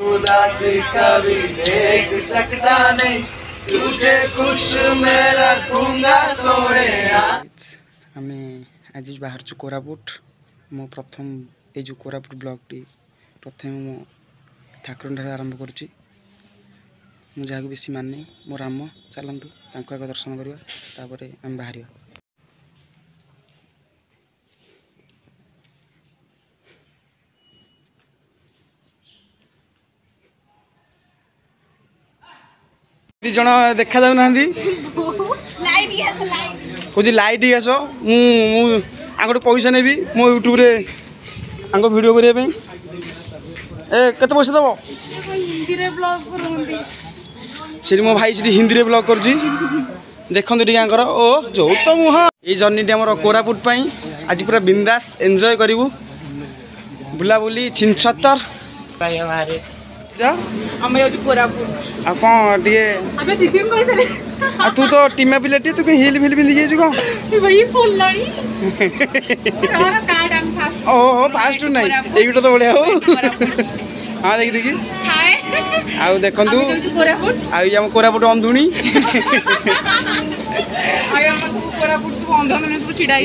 उदास कभी देख सकता नहीं तुझे खुश मैं रखूंगा सोने। आमे आज बाहर छु कोरापुट मो प्रथम ए जो कोरापुट ब्लॉग टी प्रथम मो ठाकुर ठार आरंभ करुच्ची मु जहाँ बेसी माने मो राम चलतु आगे दर्शन करवा तापर आम बाहर दी जन देखा जाऊ ना कौच लाइट आस मुझे पैसा नेबी मो यूट्यूब रे आंग वीडियो करने केते पैसा दब सी मो भाई सी हिंदी रे ब्लॉग कर देखते टे ओ जो तो मुह ये जर्नी टी आम कोरापुट आज पूरा बिंदास एंजॉय करूँ बुलाबुली छिनछतर तू तो टीमा पिलाटी तू हिल फिल पिंधि जाइए कौन ओहो फास्ट ना ये तो बढ़िया हो हाँ देखी देखी आउ देखु आम कोरापुट अंधुणी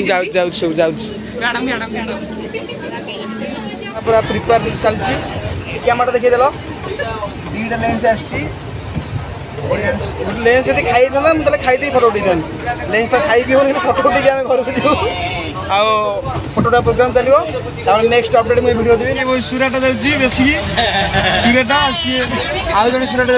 जाऊ सब जाऊ पूरा प्रिपेयर चलती कैमरा देखिए देल तीन लेंस आसी लेंस यदि खाई था मतलब खाई फोटो उठे लेंस तो खाई हो फोटो उठे आम घर को जीव फोटोटा प्रोग्राम चलो नेक्स्ट अपडेट मुझे वीडियो देवी सुराटा जाऊँगी बेस सुराटा सी आउ जन सुराटा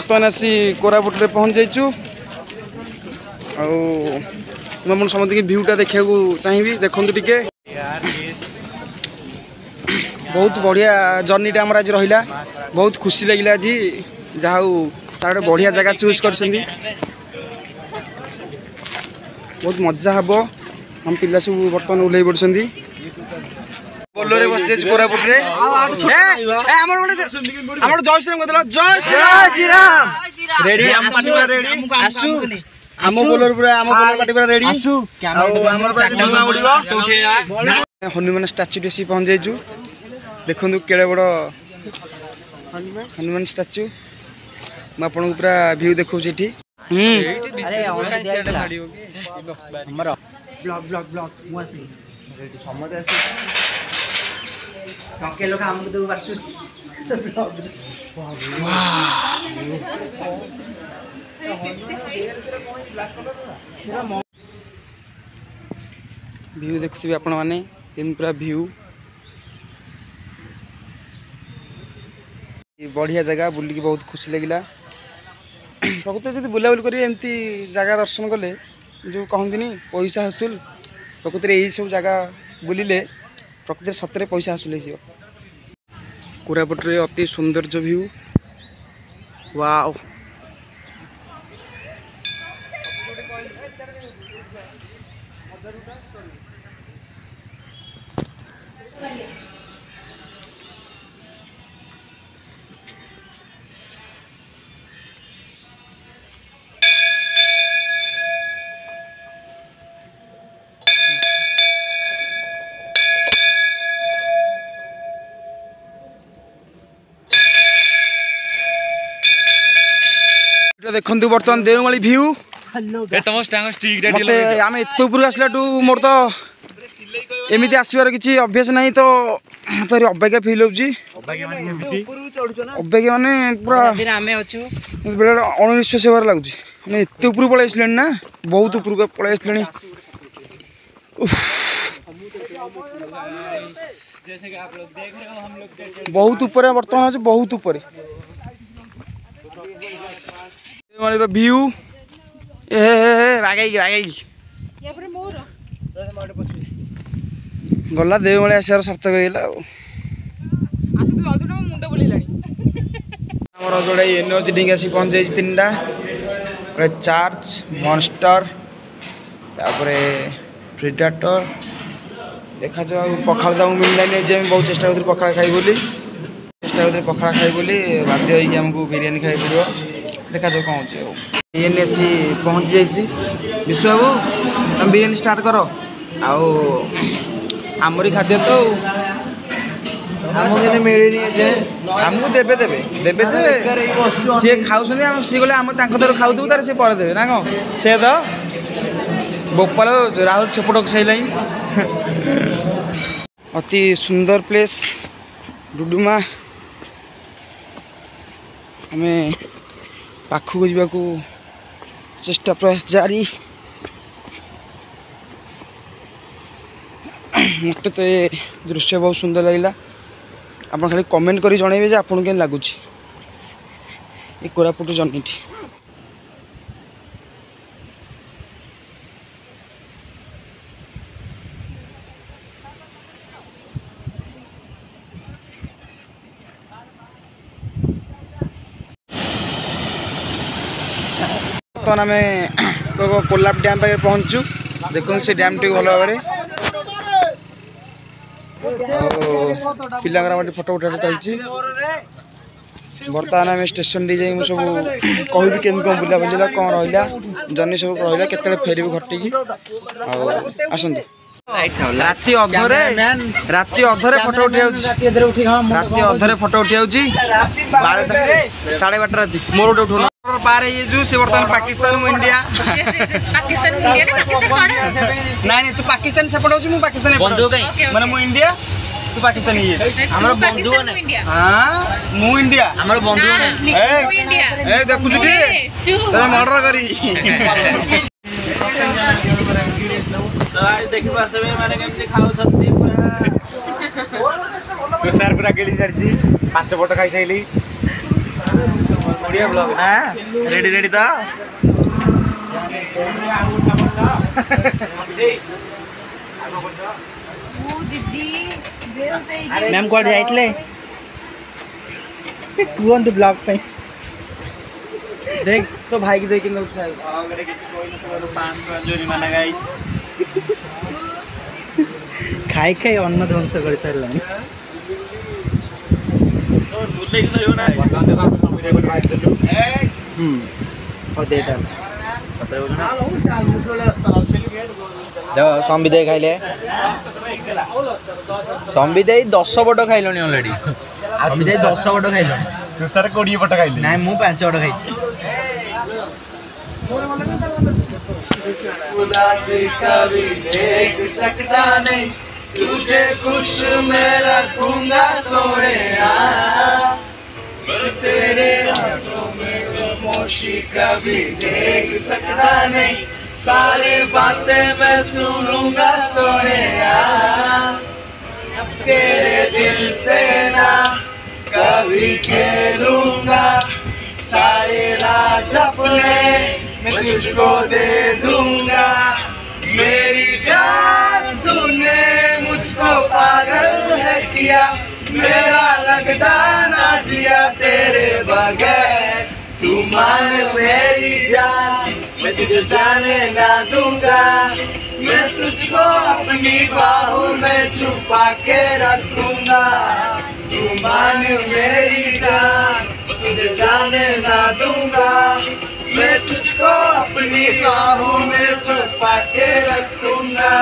बर्तमान आसी कोरापुट पहुँच जाइचु तुम समझ के भ्यूटा देखा चाहिए देखु टिके बहुत बढ़िया जर्नीटा आम आज रहा बहुत खुशी लगे आज जहाँ सारे बढ़िया जगह चूज कर बहुत मजा हम हम पिला सब बर्तमान ओल्ल पड़े बोलोरे बस कोरापुट रे हमर जय श्रीराम कहला जय श्रीराम रेडी हम पार्टी रेडी आसु हम बोलोर पूरा हम बोलोर पार्टी पूरा रेडी आसु हमर पूरा धुआं उड़िबो हनुमान स्टैच्यू रे सी पहुंच जाइजु देखंदु केले बड़ हनुमान स्टैच्यू म आपन पूरा व्यू देखौ छी ठी अरे हमर ब्लॉग मुआसी समझ आसी के लोग हमको तो बस व्यू देखुथिबे आपण माने इन पूरा व्यू बढ़िया जगह बुल की बहुत खुशी लगिला प्रकृति जब बुलाबुली करेंगे एमती जगह दर्शन कले जो कहती पैसा हासिल प्रकृति यही सब जगह बुलिले प्रकृति सतरे पैसा हासिल हो कोरापुट रे अति सौंदर्य व्यू वाओ देखु बर्तमान देवमाली व्यू आम एत ऊपर आसला मोर तो एमती आसबार किसी अभ्यास नहीं तो अबाग्या फिल हो अबाग्या माने पूरा अणनिश्वास होबार लगुच एत ऊपर पलि ना बहुत ऊपर पलि जैसे कि आप लोग देख रहे हो हम लोग बहुत ऊपर बर्तमान आज बहुत ऊपर व्यू गला देवमाली आसार सार्थक होगा आम जोड़ा एनर्जी ड्रिंक आसी पहुँच जाए 3टा चार्ज मॉन्स्टर तापर प्रेडेटर देखा जाओ पखाड़ तो मिललानी जे बहुत चेष्टा कर पखाड़ खाई बोली चेष्टा कर पखाड़ खाई बोली बाध्य होमको बिरियानी खाई पड़ो देखा जाओ कौन हो बिरियानी आसी पहुँच जाइए विश्व बाबू तुम बिरियानी स्टार्ट कर आमरी खाद्य तो आमको देवे देवे देवे सी खाऊ सी गले आम तर खाऊ तार सी पर देवे ना कौन से तो बोपाल राहुल छपट सैल अति सुंदर प्लेस डुडुमा आम पाखक जावाक चेष्टा प्रयास जारी मत तो ये दृश्य बहुत सुंदर लगे आप खाली कमेंट कर जनइबे आपन के लगुच ये कोरापुट जर्नी बर्तमान आम कोल्हाप डैम पाखे पहुँचु देखो से डैम टी भल भाव पिला फोटो उठा चलती बर्तमान आम स्टेशन दी जाए सब कह के कौन बुला बुला कौन रहा जर्नी सब रहा के फेर घटिकी आसतु राति अधरे फोटो उठी राति अधरे फोटो उठी 12:30 राति मोर गोटे उठा पार हो से बर्तमान पाकिस्तान इंडिया नहीं तू पाकिस्तान सपोर्ट हो पाकिस्तान माने मु इंडिया तू पाकिस्तान हमर बंधु हां मु इंडिया हमर बंधु ए देखु टी तने मर्डर करी देखि पास में माने केमती खाउ सकती तो सर पूरा गेली सरजी 5 फोटो खाई सैली बढ़िया ब्लॉग ना रेडी रेडी तो मैम कोड जाइतले कहते ब्लॉग पे देख तो भाई की देख के उठाए अगर किसी कोई न 500 जुर्माना गाइस खाई खाई अन्न ध्वंस कर सारलानी संविदे खाइले संविदे 10 पट खाइलनी ऑलरेडी 10 पट खाइल तुषार 20 पट खाइल ना मु 5 पट खाई उदासी कभी देख सकता नहीं तुझे खुश मैं रखूंगा सोनिया मैं तेरे हाथों में खामोशी कभी देख सकता नहीं सारी बातें मैं सुनूंगा सोनिया अब तेरे दिल से ना कभी खेलूंगा सारे राज अपने मैं तुझको दे दूंगा मेरी जान तूने मुझको पागल है किया मेरा लगता ना जिया तेरे बगैर तू मान मेरी जान मैं तुझे जाने ना दूंगा मैं तुझको अपनी बाहों में छुपा के रखूंगा तू मान मेरी जान तुझे जाने ना दूंगा मैं तुझको अपनी बाहों में छुपा के रखूंगा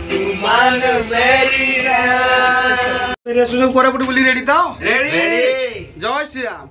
तू मान मेरी जान। कोरापुट बुली रेडी तो रेडी जय श्री राम।